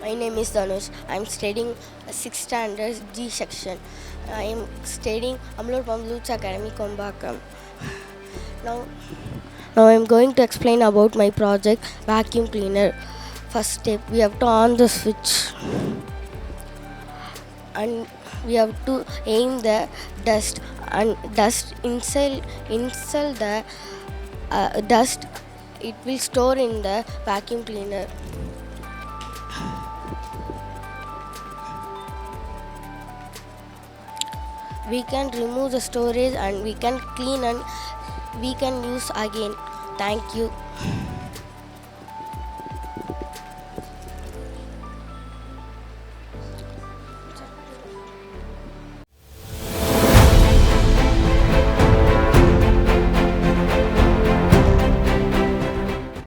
My name is Dhanush. I am studying 6th standard G section. I am studying Amlur Pamloots Academy, Kombakam. Now, now I am going to explain about my project vacuum cleaner. First step, we have to on the switch and we have to aim the dust and dust inside the dust. It will store in the vacuum cleaner. We can remove the storage and we can clean and we can use again. Thank you.